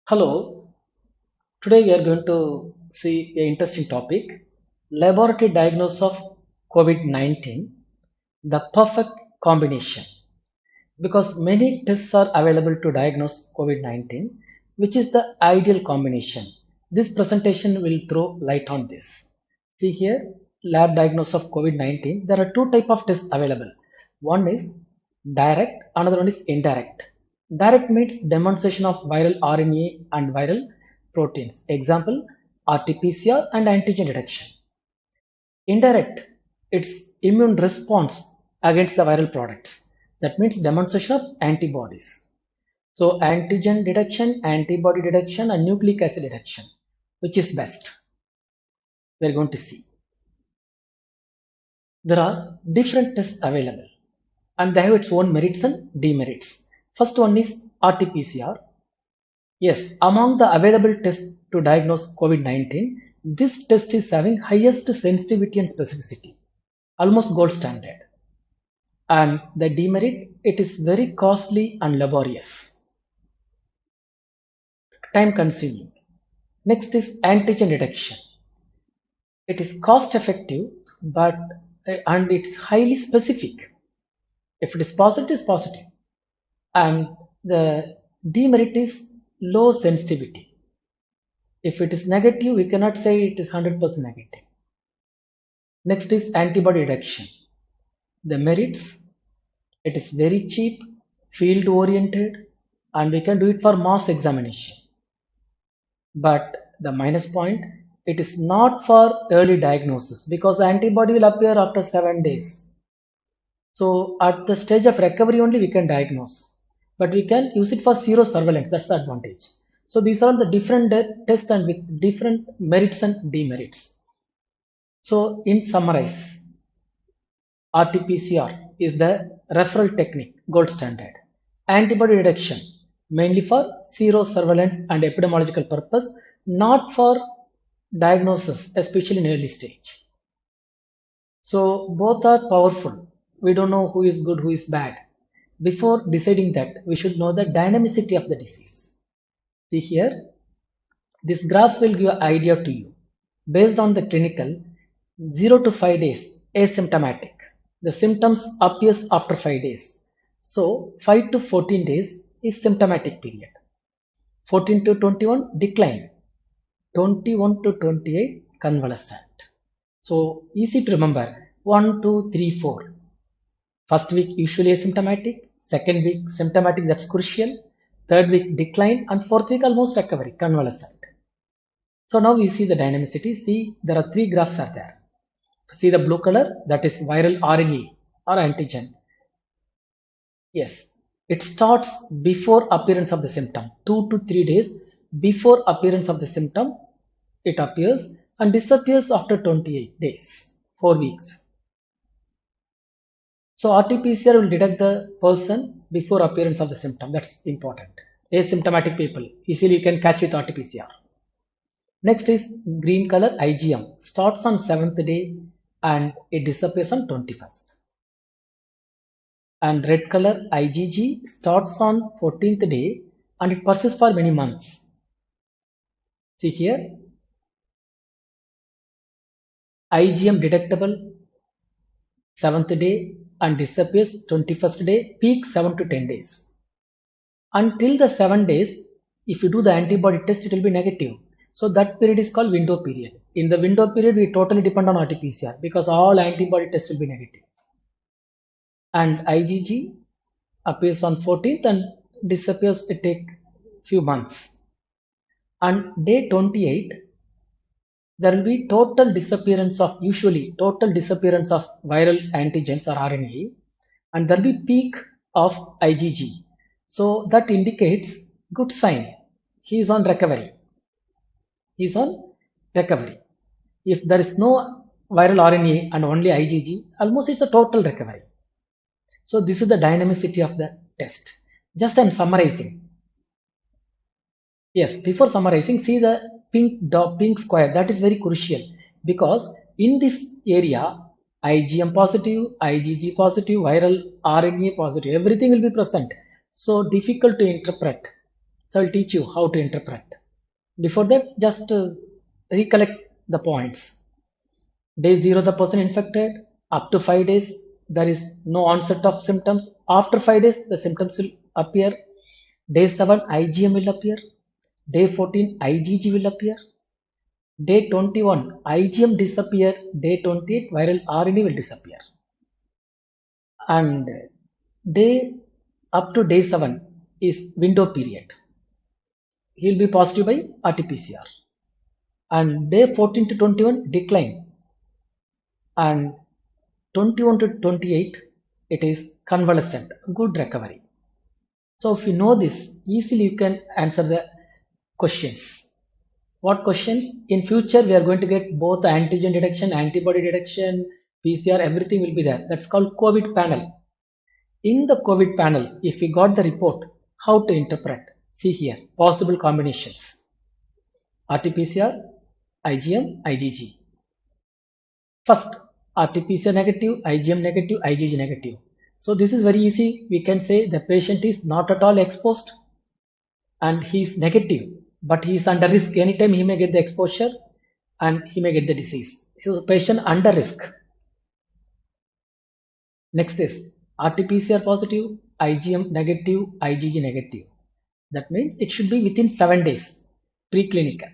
Hello, today we are going to see an interesting topic, laboratory diagnosis of COVID-19, the perfect combination. Because many tests are available to diagnose COVID-19, which is the ideal combination. This presentation will throw light on this. See here, lab diagnosis of COVID-19. There are two type of tests available. One is direct, another one is indirect. Direct means demonstration of viral RNA and viral proteins. Example, RT-PCR and antigen detection. Indirect, it's immune response against the viral products. That means demonstration of antibodies. So antigen detection, antibody detection, and nucleic acid detection, which is best? We're going to see. There are different tests available and they have its own merits and demerits. First one is RT-PCR. Yes, among the available tests to diagnose COVID-19, this test is having highest sensitivity and specificity, almost gold standard. And the demerit, it is very costly and laborious, time consuming. Next is antigen detection. It is cost effective, but and it's highly specific. If it is positive, it's positive. And the demerit is low sensitivity. If it is negative, we cannot say it is 100% negative. Next is antibody detection. The merits, it is very cheap, field oriented, and we can do it for mass examination. But the minus point, it is not for early diagnosis because the antibody will appear after 7 days. So at the stage of recovery only we can diagnose, but we can use it for zero surveillance. That's the advantage. So these are the different tests and with different merits and demerits. So in summarize, RT-PCR is the referral technique, gold standard. Antibody detection, mainly for zero surveillance and epidemiological purpose, not for diagnosis, especially in early stage. So both are powerful. We don't know who is good, who is bad. Before deciding that, we should know the dynamicity of the disease. See here, this graph will give an idea to you. Based on the clinical, 0 to 5 days, asymptomatic. The symptoms appears after 5 days. So 5 to 14 days is symptomatic period. 14 to 21, decline. 21 to 28, convalescent. So easy to remember, 1, 2, 3, 4. First week usually asymptomatic, second week symptomatic, that's crucial, third week decline, and fourth week almost recovery, convalescent. So now we see the dynamicity. See, there are 3 graphs are there. See the blue color, that is viral RNA or antigen. Yes, it starts before appearance of the symptom, 2 to 3 days before appearance of the symptom, it appears and disappears after 28 days, 4 weeks. So RT-PCR will detect the person before appearance of the symptom. That's important. Asymptomatic people, easily you can catch with RT-PCR. Next is green color IgM, starts on 7th day and it disappears on 21st. And red color IgG starts on 14th day and it persists for many months. See here, IgM detectable 7th day and disappears 21st day, peak 7 to 10 days. Until the 7 days, if you do the antibody test, it will be negative. So that period is called window period. In the window period, we totally depend on RT-PCR because all antibody tests will be negative. And IgG appears on 14th and disappears, it takes few months. And day 28, there will be total disappearance of, usually total disappearance of viral antigens or RNA, and there will be peak of IgG. So that indicates good sign. He is on recovery. He is on recovery. If there is no viral RNA and only IgG, almost it's a total recovery. So this is the dynamicity of the test. Just I am summarizing. Yes, before summarizing, see the pink square, that is very crucial because in this area, IgM positive, IgG positive, viral RNA positive, everything will be present. So difficult to interpret. So I'll teach you how to interpret. Before that, just recollect the points. Day 0, the person infected. Up to 5 days, there is no onset of symptoms. After 5 days, the symptoms will appear. Day 7, IgM will appear. Day 14, IgG will appear. Day 21, IgM disappear. Day 28, viral RNA will disappear. And day up to day 7 is window period. He will be positive by RT-PCR. And day 14 to 21 decline. And 21 to 28, it is convalescent, good recovery. So if you know this, easily you can answer the questions. What questions? In future, we are going to get both antigen detection, antibody detection, PCR, everything will be there. That's called COVID panel. In the COVID panel, if we got the report, how to interpret? See here, possible combinations. RT-PCR, IgM, IgG. First, RT-PCR negative, IgM negative, IgG negative. So this is very easy. We can say the patient is not at all exposed and he is negative, but he is under risk. Anytime he may get the exposure and he may get the disease. So patient under risk. Next is RT-PCR positive, IgM negative, IgG negative. That means it should be within 7 days, preclinical,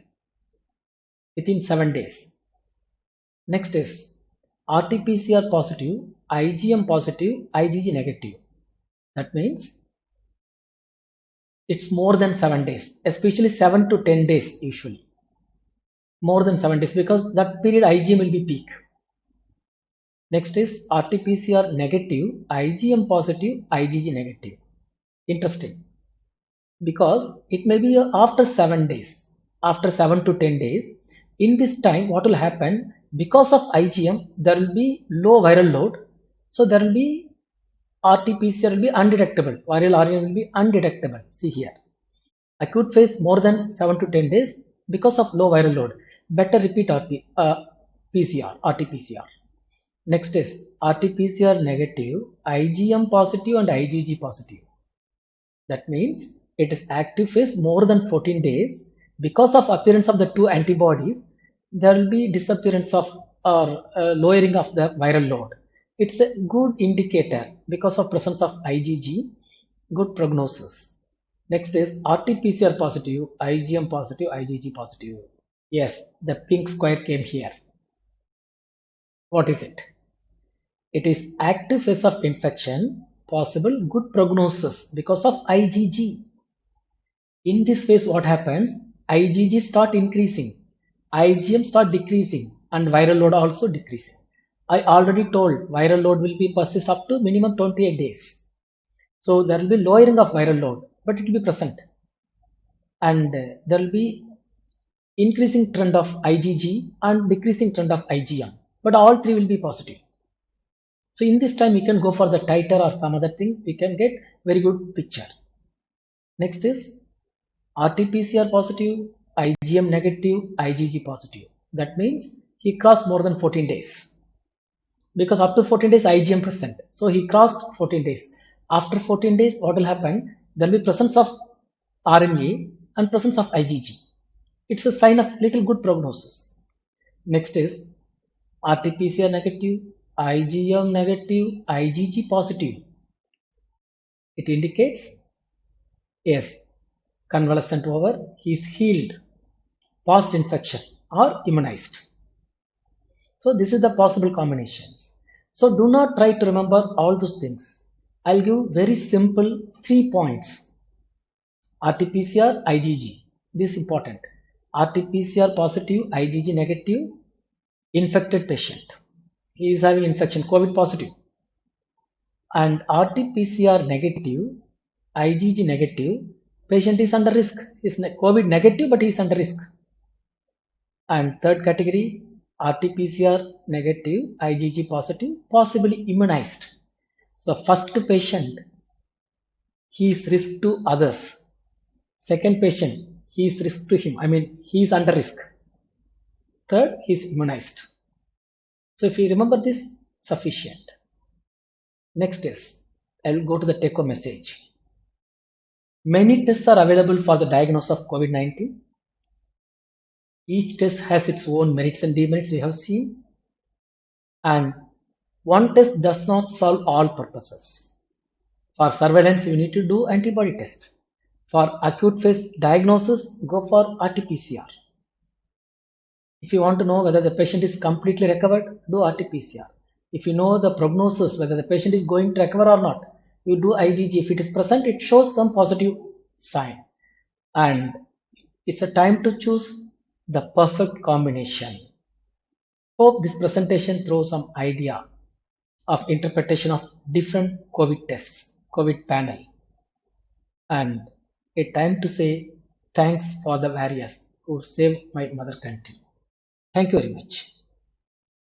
within 7 days. Next is RT-PCR positive, IgM positive, IgG negative. That means it's more than 7 days, especially 7 to 10 days usually. More than 7 days because that period IgM will be peak. Next is RT-PCR negative, IgM positive, IgG negative. Interesting. Because it may be after 7 days, after 7 to 10 days. In this time, what will happen? Because of IgM, there will be low viral load. So there will be RT-PCR will be undetectable. Viral RNA will be undetectable. See here. Acute phase more than 7 to 10 days because of low viral load. Better repeat RT-PCR. Next is RT-PCR negative, IgM positive and IgG positive. That means it is active phase more than 14 days. Because of appearance of the two antibodies, there will be disappearance of or lowering of the viral load. It's a good indicator because of presence of IgG, good prognosis. Next is RT-PCR positive, IgM positive, IgG positive. Yes, the pink square came here. What is it? It is active phase of infection, possible good prognosis because of IgG. In this phase, what happens? IgG start increasing, IgM start decreasing, and viral load also decreasing. I already told viral load will be persist up to minimum 28 days. So there will be lowering of viral load, but it will be present. And there will be increasing trend of IgG and decreasing trend of IgM. But all three will be positive. So in this time, we can go for the titer or some other thing. We can get very good picture. Next is RT-PCR positive, IgM negative, IgG positive. That means he crossed more than 14 days. Because up to 14 days IgM present. So he crossed 14 days. After 14 days, what will happen? There will be presence of RNA and presence of IgG. It's a sign of little good prognosis. Next is RT-PCR negative, IgM negative, IgG positive. It indicates, yes, convalescent over, he is healed, past infection or immunized. So this is the possible combinations. So do not try to remember all those things. I'll give very simple 3 points. RT-PCR, IgG. This is important. RT-PCR positive, IgG negative, infected patient. He is having infection, COVID positive. And RT-PCR negative, IgG negative, patient is under risk. Is COVID negative, but he is under risk. And third category, RT-PCR negative, IgG positive, possibly immunized. So first patient, he is risk to others. Second patient, he is risk to him. I mean, he is under risk. Third, he is immunized. So if you remember this, sufficient. Next is, I will go to the take-home message. Many tests are available for the diagnosis of COVID-19. Each test has its own merits and demerits, we have seen. And one test does not solve all purposes. For surveillance, you need to do antibody test. For acute phase diagnosis, go for RT-PCR. If you want to know whether the patient is completely recovered, do RT-PCR. If you know the prognosis, whether the patient is going to recover or not, you do IgG. If it is present, it shows some positive sign. And it's a time to choose the perfect combination. Hope this presentation throws some idea of interpretation of different COVID tests, COVID panel, and a time to say thanks for the warriors who saved my mother country. Thank you very much.